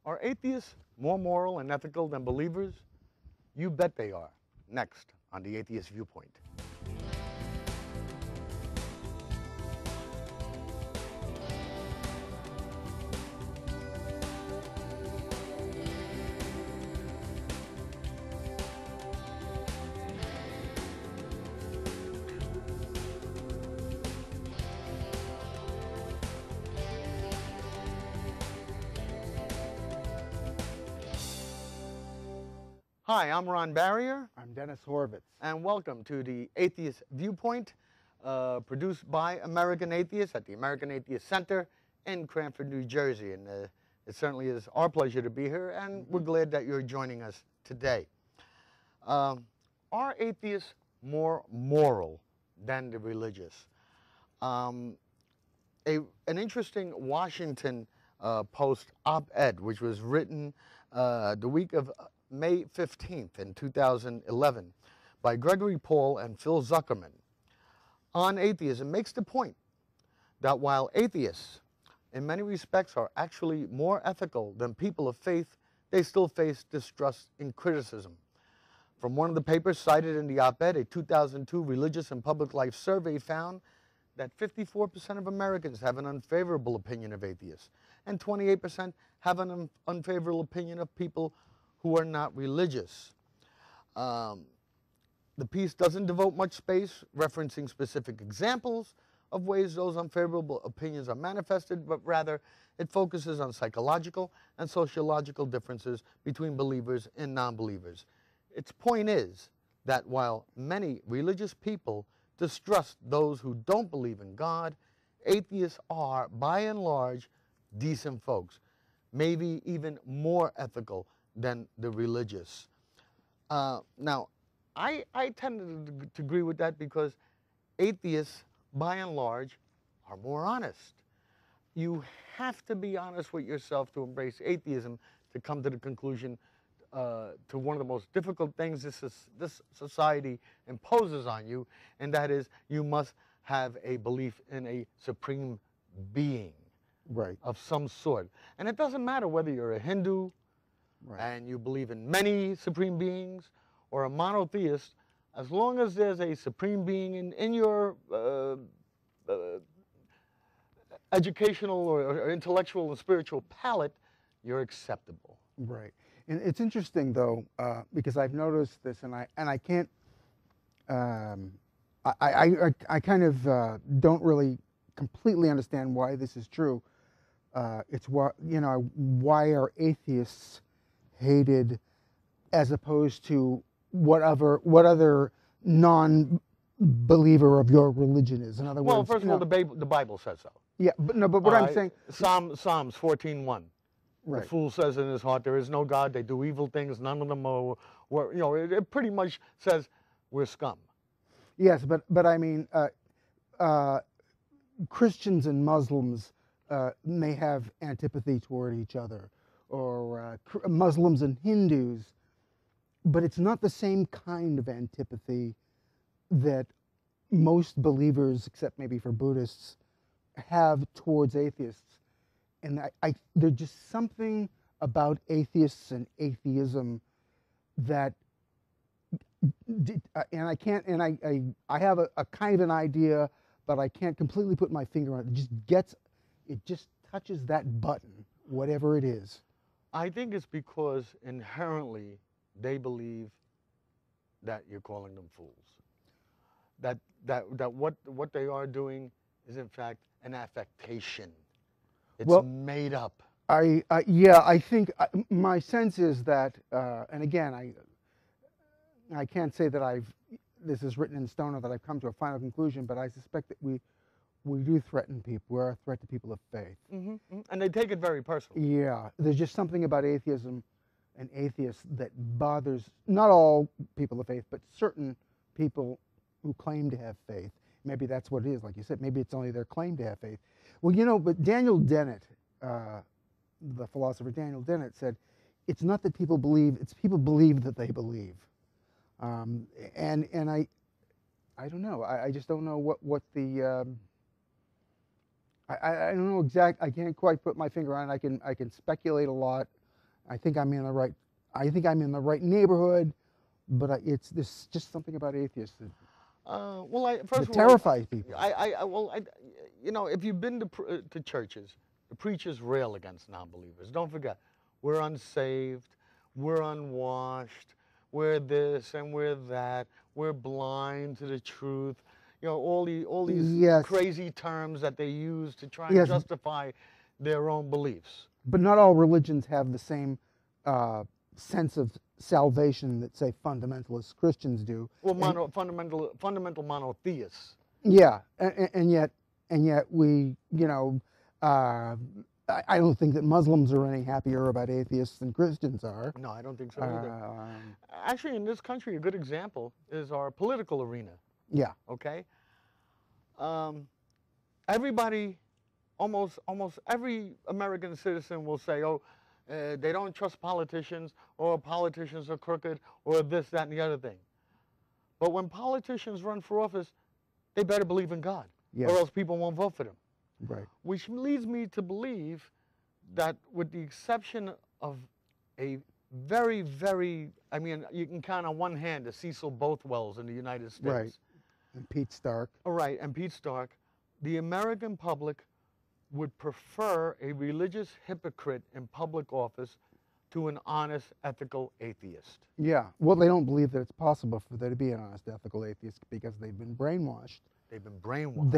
Are atheists more moral and ethical than believers? You bet they are. Next on the Atheist Viewpoint. Hi, I'm Ron Barrier. I'm Dennis Horvitz. And welcome to the Atheist Viewpoint, produced by American Atheists at the American Atheist Center in Cranford, New Jersey. And it certainly is our pleasure to be here, and we're glad that you're joining us today. Are atheists more moral than the religious? An interesting Washington Post op-ed, which was written the week of May 15th in 2011 by Gregory Paul and Phil Zuckerman on atheism makes the point that while atheists in many respects are actually more ethical than people of faith, they still face distrust and criticism. From one of the papers cited in the op-ed, a 2002 Religious and Public Life survey found that 54% of Americans have an unfavorable opinion of atheists, and 28% have an unfavorable opinion of people who are not religious. The piece doesn't devote much space referencing specific examples of ways those unfavorable opinions are manifested, but rather it focuses on psychological and sociological differences between believers and non-believers. Its point is that while many religious people distrust those who don't believe in God, atheists are, by and large, decent folks, maybe even more ethical than the religious. Now, I tend to agree with that because atheists, by and large, are more honest. You have to be honest with yourself to embrace atheism to come to the conclusion to one of the most difficult things this society imposes on you, and that is you must have a belief in a supreme being, Right. of some sort. And it doesn't matter whether you're a Hindu, Right. and you believe in many supreme beings, or a monotheist, as long as there's a supreme being in your educational or intellectual and spiritual palate, you're acceptable. Right. And it's interesting though, because I've noticed this, and I can't, I kind of don't really completely understand why this is true. It's what, why are atheists hated as opposed to what other non-believer of your religion is? In other words, Well, first of all, the Bible says so. Yeah, but what I'm saying, Psalms 14:1. right. The fool says in his heart, there is no God. They do evil things. None of them are. It pretty much says we're scum. Yes, but I mean, Christians and Muslims may have antipathy toward each other, or Muslims and Hindus, but it's not the same kind of antipathy that most believers, except maybe for Buddhists, have towards atheists. And there's just something about atheists and atheism that, and I can't, and I have a kind of an idea, but I can't completely put my finger on it. It just touches that button, whatever it is. I think it's because inherently they believe that you're calling them fools. That what they are doing is in fact an affectation. It's made up. Yeah, I think my sense is that, and again, I can't say that this is written in stone or that I've come to a final conclusion, but I suspect that we do threaten people. We're a threat to people of faith. Mm-hmm. And they take it very personally. Yeah, there's just something about atheism and atheists that bothers not all people of faith, but certain people who claim to have faith. Maybe that's what it is, like you said. Maybe it's only their claim to have faith. Well, but Daniel Dennett, the philosopher Daniel Dennett, said, it's not that people believe, it's people believe that they believe. And I don't know. I just don't know what the I don't know I can't quite put my finger on it. I can speculate a lot, I think I'm in the right. I think I'm in the right neighborhood, but it's there's just something about atheists that, First that of all, terrifies people. you know, if you've been to churches, the preachers rail against non-believers. Don't forget, we're unsaved, we're unwashed, we're this and we're that, we're blind to the truth. You know, all these Yes. crazy terms that they use to try and Yes. justify their own beliefs. But not all religions have the same sense of salvation that, say, fundamentalist Christians do. Well, fundamental monotheists. Yeah, and yet we, you know, I don't think that Muslims are any happier about atheists than Christians are. No, I don't think so either. Actually, in this country, a good example is our political arena. Yeah. Okay. Everybody, almost every American citizen will say, "Oh, they don't trust politicians, or politicians are crooked, or this, that, and the other thing." But when politicians run for office, they better believe in God, Yes. or else people won't vote for them. Right. Which leads me to believe that, with the exception of a very, very, I mean, you can count on one hand the Cecil Bothwells in the United States. Right. And Pete Stark. All right, and Pete Stark, the American public would prefer a religious hypocrite in public office to an honest, ethical atheist. Yeah. Well, they don't believe that it's possible for there to be an honest, ethical atheist because they've been brainwashed. They've been brainwashed.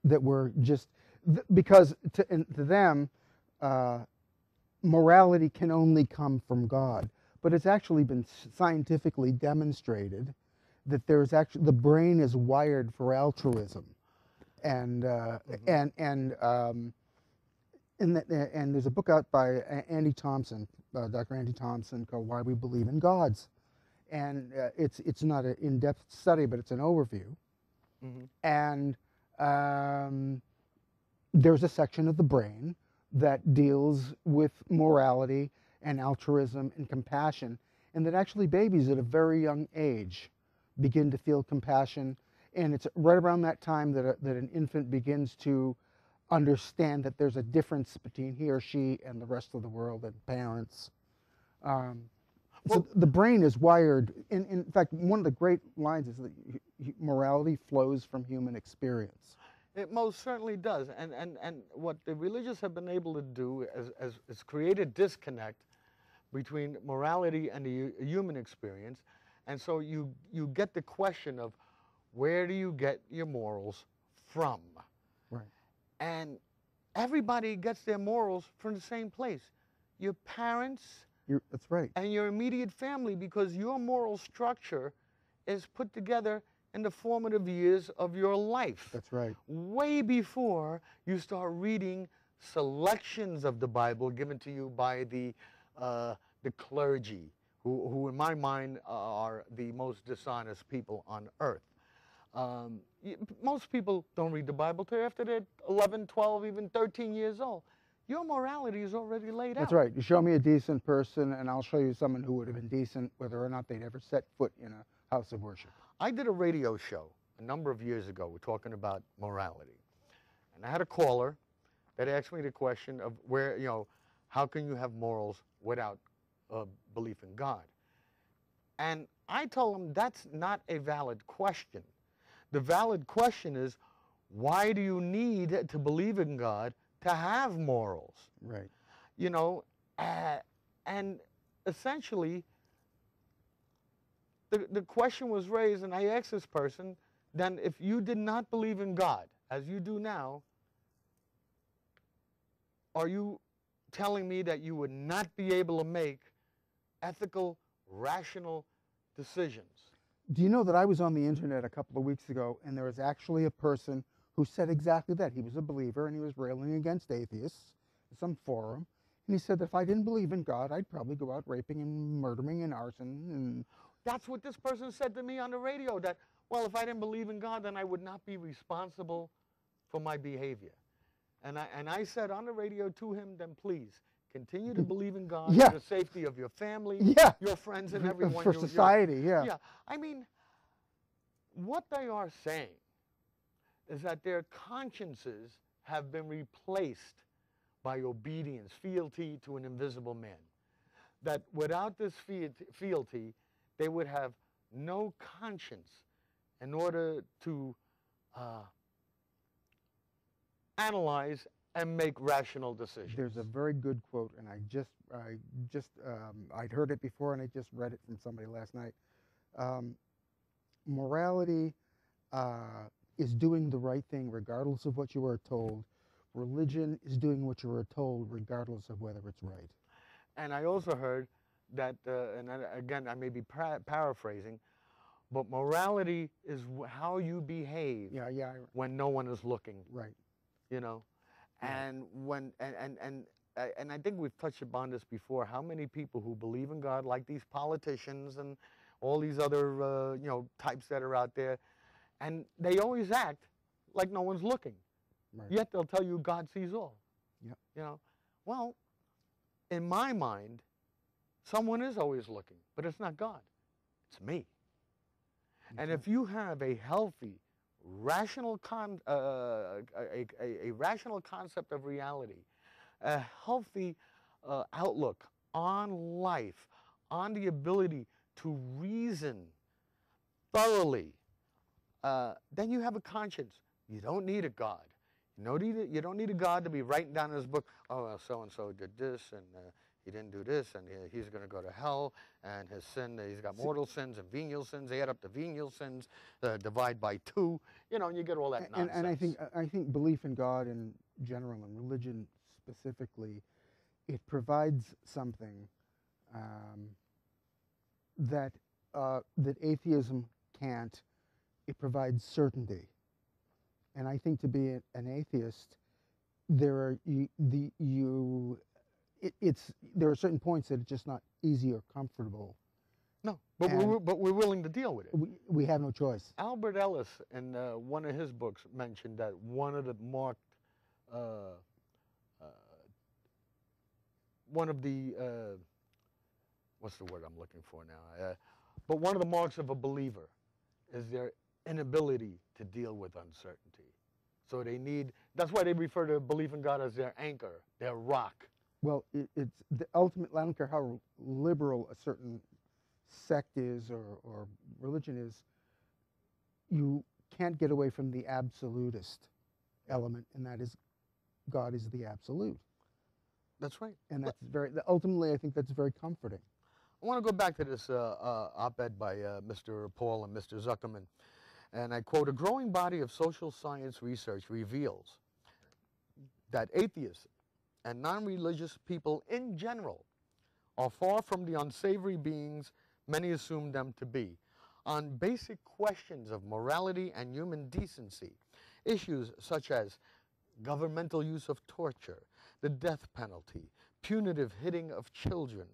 That we're just because to them, morality can only come from God. But it's actually been scientifically demonstrated that there's actually the brain is wired for altruism, and there's a book out by Andy Thompson, Dr. Andy Thompson, called "Why We Believe in Gods," and it's not an in-depth study, but it's an overview. And there's a section of the brain that deals with morality and altruism and compassion, and that actually babies at a very young age begin to feel compassion, and it's right around that time that an infant begins to understand that there's a difference between he or she and the rest of the world and parents. So the brain is wired. In fact, one of the great lines is that morality flows from human experience. It most certainly does, and what the religious have been able to do is create a disconnect between morality and the human experience, and so you get the question of, where do you get your morals from? Right. And everybody gets their morals from the same place, your parents. That's right. And your immediate family, because your moral structure is put together in the formative years of your life. That's right. Way before you start reading selections of the Bible given to you by the clergy, who in my mind are the most dishonest people on earth. Most people don't read the Bible till after they're 11, 12, even 13 years old. Your morality is already laid out. That's right. You show me a decent person, and I'll show you someone who would have been decent, whether or not they'd ever set foot in a house of worship. I did a radio show a number of years ago. We're talking about morality. And I had a caller that asked me the question of how can you have morals without belief in God? And I told him that's not a valid question. The valid question is, why do you need to believe in God to have morals? Right. You know, and essentially, the question was raised, and I asked this person, then if you did not believe in God, as you do now, are you telling me that you would not be able to make ethical, rational decisions? Do you know that I was on the internet a couple of weeks ago, and there was actually a person who said exactly that. He was a believer, and he was railing against atheists in some forum. And he said that if I didn't believe in God, I'd probably go out raping and murdering and arson. And that's what this person said to me on the radio, that, well, if I didn't believe in God, then I would not be responsible for my behavior. And I said on the radio to him, then please, continue to believe in God for the safety of your family, your friends, and everyone. For society, Yeah. I mean, what they are saying is that their consciences have been replaced by obedience, fealty to an invisible man. that without this fealty, they would have no conscience in order to analyze and make rational decisions. There's a very good quote, and I'd heard it before, and I just read it from somebody last night. Morality is doing the right thing regardless of what you are told. Religion is doing what you are told regardless of whether it's right. And I also heard that, again, I may be paraphrasing, but morality is how you behave when no one is looking. Right. You know, and when and I think we've touched upon this before. How many people who believe in God, like these politicians and all these other types that are out there, and they always act like no one's looking. Right. Yet they'll tell you God sees all. Yep. You know, well, in my mind, someone is always looking, but it's not God. It's me. And if you have a healthy, rational a rational concept of reality, a healthy outlook on life, on the ability to reason thoroughly, then you have a conscience. You don't need a God. You don't need a God to be writing down in his book, oh, well, so-and-so did this, and he didn't do this, and he's going to go to hell, and his sin, he's got mortal sins and venial sins. They add up to venial sins, divide by 2, and you get all that nonsense. And I think belief in God in general and religion specifically, it provides something that atheism can't. It provides certainty. And I think to be an atheist, there are certain points that it's just not easy or comfortable. No, but we're willing to deal with it. We have no choice. Albert Ellis, in one of his books, mentioned that one of the what's the word I'm looking for now? But one of the marks of a believer is their inability to deal with uncertainty. So that's why they refer to belief in God as their anchor, their rock. Well, it's the ultimate, I don't care how liberal a certain sect is or religion is, you can't get away from the absolutist element, and that is God is the absolute. That's right. And that's ultimately, I think that's very comforting. I want to go back to this op-ed by Mr. Paul and Mr. Zuckerman. And I quote, "A growing body of social science research reveals that atheists and non-religious people in general are far from the unsavory beings many assume them to be. On basic questions of morality and human decency, issues such as governmental use of torture, the death penalty, punitive hitting of children,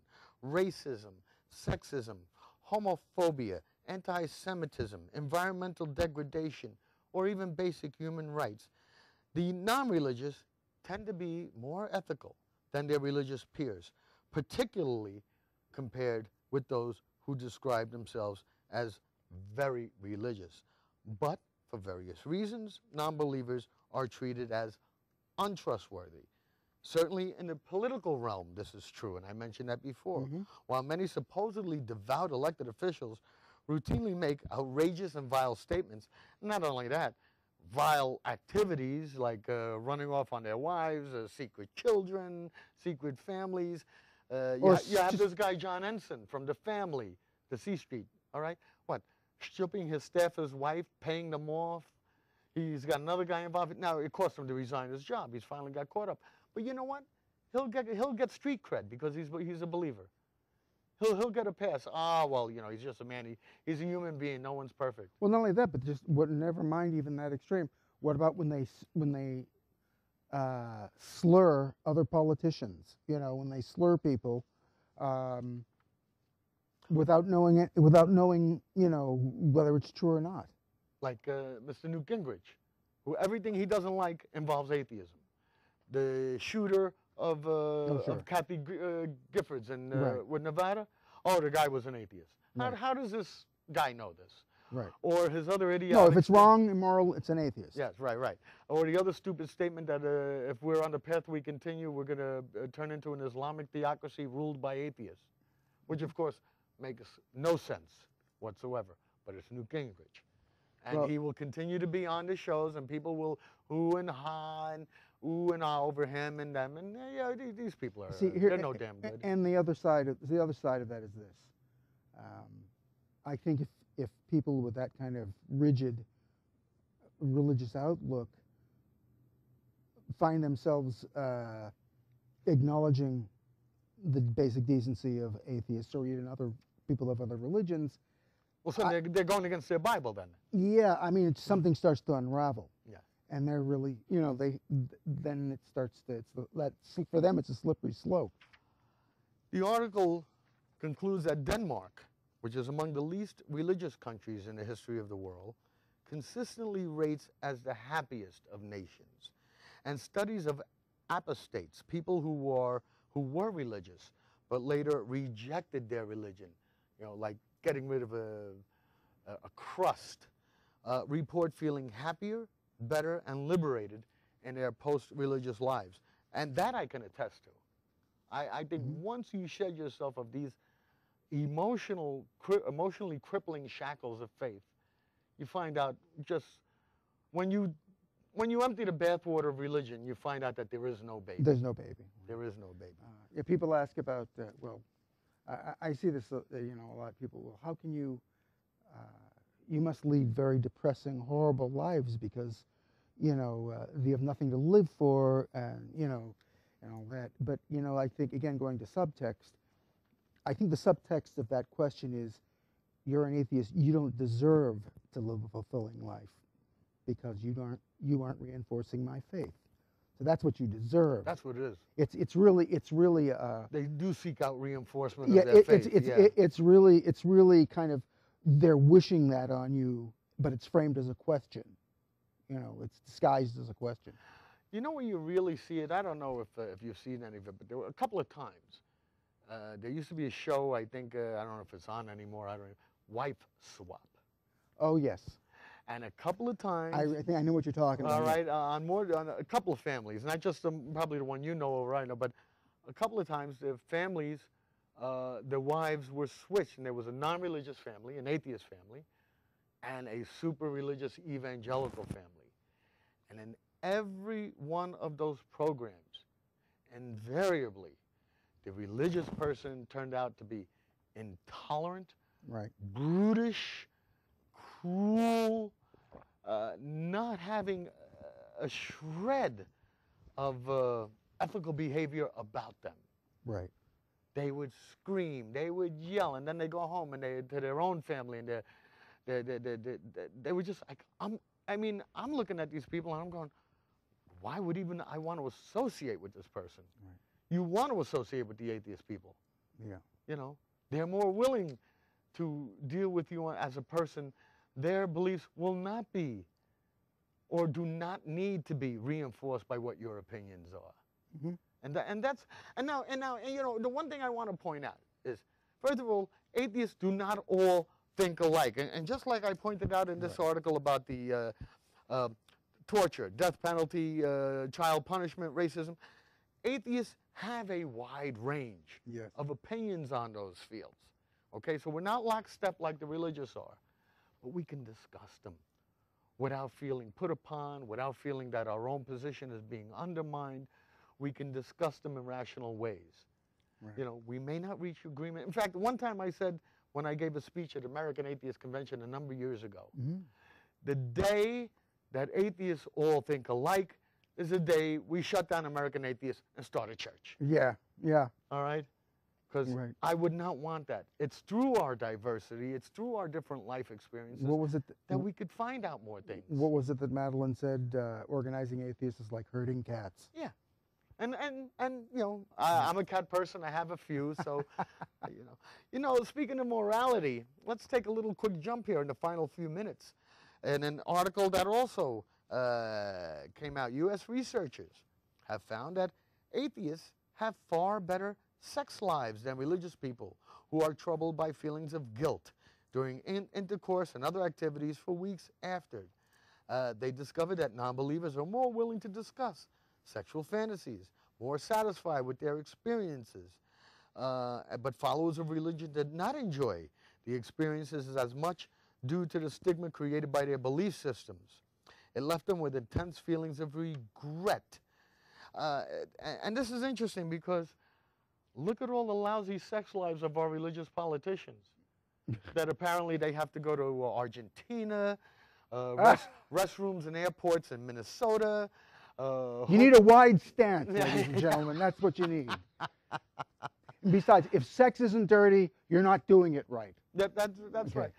racism, sexism, homophobia, anti-Semitism, environmental degradation, or even basic human rights, the non-religious tend to be more ethical than their religious peers, particularly compared with those who describe themselves as very religious. But for various reasons, non-believers are treated as untrustworthy. Certainly in the political realm, this is true, and I mentioned that before. Mm-hmm. While many supposedly devout elected officials routinely make outrageous and vile statements, not only that, vile activities like running off on their wives, secret children, secret families. You have this guy, John Ensign, from The Family, the C Street, all right? What, stripping his staffer's wife, paying them off? He's got another guy involved. Now, it cost him to resign his job. He's finally got caught up. But you know what? He'll get street cred because he's a believer. He'll get a pass. Well, he's just a man. He's a human being. No one's perfect. Well, not only that, but just never mind even that extreme. What about when they slur other politicians? When they slur people without knowing whether it's true or not. Like Mr. Newt Gingrich, who everything he doesn't like involves atheism. The shooter of Kathy Giffords in with Nevada. Oh, the guy was an atheist. Right. How does this guy know this? Right. Or his other idiotic... No, if it's wrong, immoral, it's an atheist. Yes, right. Or the other stupid statement that if we're on the path we continue, we're going to turn into an Islamic theocracy ruled by atheists. which of course makes no sense whatsoever, but it's Newt Gingrich. And Well, he will continue to be on the shows, and people will ooh and ah over him and them, and yeah, these people are see, they're no damn good. And the other side of that is this. I think if people with that kind of rigid religious outlook find themselves acknowledging the basic decency of atheists or even other people of other religions, Well, so they're going against their Bible then. yeah, I mean, something starts to unravel. Yeah. And they're really, then it starts to, for them, it's a slippery slope. The article concludes that Denmark, which is among the least religious countries in the history of the world, consistently rates as the happiest of nations. And studies of apostates, people who were religious, but later rejected their religion, like getting rid of a crust, report feeling happier, better, and liberated in their post-religious lives. And that I can attest to. I think once you shed yourself of these emotionally crippling shackles of faith, you find out just when you empty the bathwater of religion, you find out that there is no baby. There's no baby. There is no baby. Yeah, people ask about, I see this, a lot of people, well, how can you, you must lead very depressing, horrible lives because, you have nothing to live for and, and all that. But, I think, again, going to subtext, I think the subtext of that question is, you're an atheist, you don't deserve to live a fulfilling life because you aren't reinforcing my faith. So that's what you deserve. That's what it is. It's really. They do seek out reinforcement Yeah, of their faith. it's really kind of they're wishing that on you, but it's framed as a question. It's disguised as a question. You know where you really see it? I don't know if you've seen any of it, but there were a couple of times. There used to be a show, I think, I don't know if it's on anymore, I don't know, Wife Swap. Oh, yes. And a couple of times. I think I know what you're talking about. All right, on a couple of families, not just probably the one you know right now, but a couple of times the families, the wives were switched, and there was a non-religious family, an atheist family, and a super religious evangelical family. And in every one of those programs, invariably, the religious person turned out to be intolerant, right, brutish, cruel, not having a shred of ethical behavior about them. Right. They would scream, they would yell, and then they go home and to their own family, and they were just like, I'm looking at these people and I'm going, why would even I want to associate with this person? Right. You want to associate with the atheist people. Yeah. They're more willing to deal with you as a person. Their beliefs will not be or do not need to be reinforced by what your opinions are. Mm-hmm. And now the one thing I want to point out is, first of all, atheists do not all think alike. And just like I pointed out in this article about the torture, death penalty, child punishment, racism, atheists have a wide range of opinions on those fields. Okay, so we're not lockstep like the religious are, but we can discuss them without feeling put upon, without feeling that our own position is being undermined. We can discuss them in rational ways. Right. We may not reach agreement. In fact, one time I said, when I gave a speech at American Atheist Convention a number of years ago, the day that atheists all think alike is the day we shut down American Atheists and start a church. Yeah. All right? Because I would not want that. It's through our diversity, it's through our different life experiences that we could find out more things. What was it that Madeline said, organizing atheists is like herding cats? Yeah. And I'm a cat person, I have a few, so, speaking of morality, let's take a little quick jump here in the final few minutes. And an article that also came out, U.S. researchers have found that atheists have far better sex lives than religious people who are troubled by feelings of guilt during intercourse and other activities for weeks after. They discovered that non-believers are more willing to discuss sexual fantasies, more satisfied with their experiences, but followers of religion did not enjoy the experiences as much due to the stigma created by their belief systems. It left them with intense feelings of regret. And this is interesting because look at all the lousy sex lives of our religious politicians that apparently they have to go to Argentina, restrooms in airports in Minnesota. You need a wide stance, ladies and gentlemen. That's what you need. Besides, if sex isn't dirty, you're not doing it right. That's Okay. right.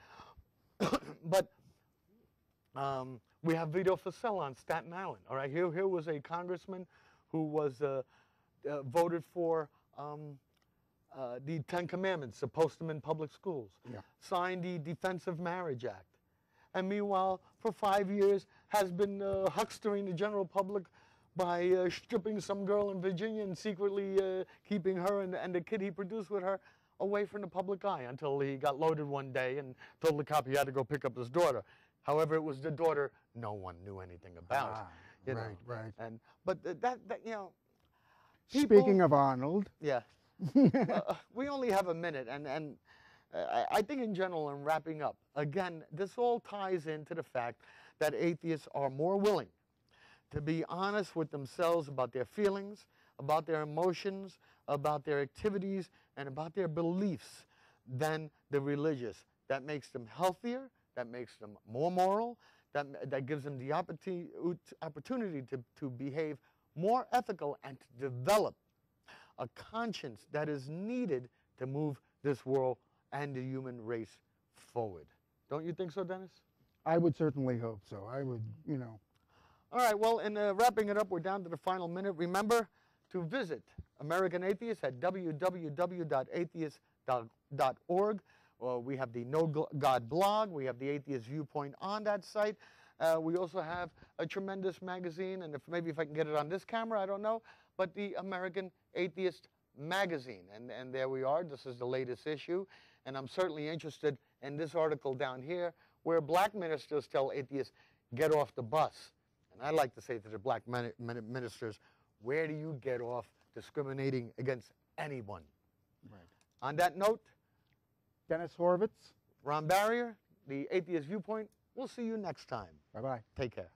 But we have Vito Fossella on Staten Island. All right, here was a congressman who was voted for the 10 Commandments to post them in public schools, signed the Defense of Marriage Act, and meanwhile, for 5 years, has been huckstering the general public by stripping some girl in Virginia and secretly keeping her and the kid he produced with her away from the public eye until he got loaded one day and told the cop he had to go pick up his daughter. However, it was the daughter no one knew anything about. You know? Right. And but that you know. Speaking of Arnold. Yeah. We only have a minute, and I think in general, in wrapping up, again, this all ties into the fact that atheists are more willing to be honest with themselves about their feelings, about their emotions, about their activities, and about their beliefs than the religious. That makes them healthier, that makes them more moral, that gives them the opportunity to behave more ethical and to develop a conscience that is needed to move this world and the human race forward. Don't you think so, Dennis? I would certainly hope so. I would, you know. All right, well, in wrapping it up, we're down to the final minute. Remember to visit American Atheists at www.atheist.org. We have the No God blog. We have the Atheist Viewpoint on that site. We also have a tremendous magazine, and maybe if I can get it on this camera, I don't know, but the American Atheist magazine. And there we are. This is the latest issue. And I'm certainly interested in this article down here where black ministers tell atheists, get off the bus. And I like to say to the black ministers, where do you get off discriminating against anyone? Right. On that note, Dennis Horvitz. Ron Barrier, the Atheist Viewpoint. We'll see you next time. Bye-bye. Take care.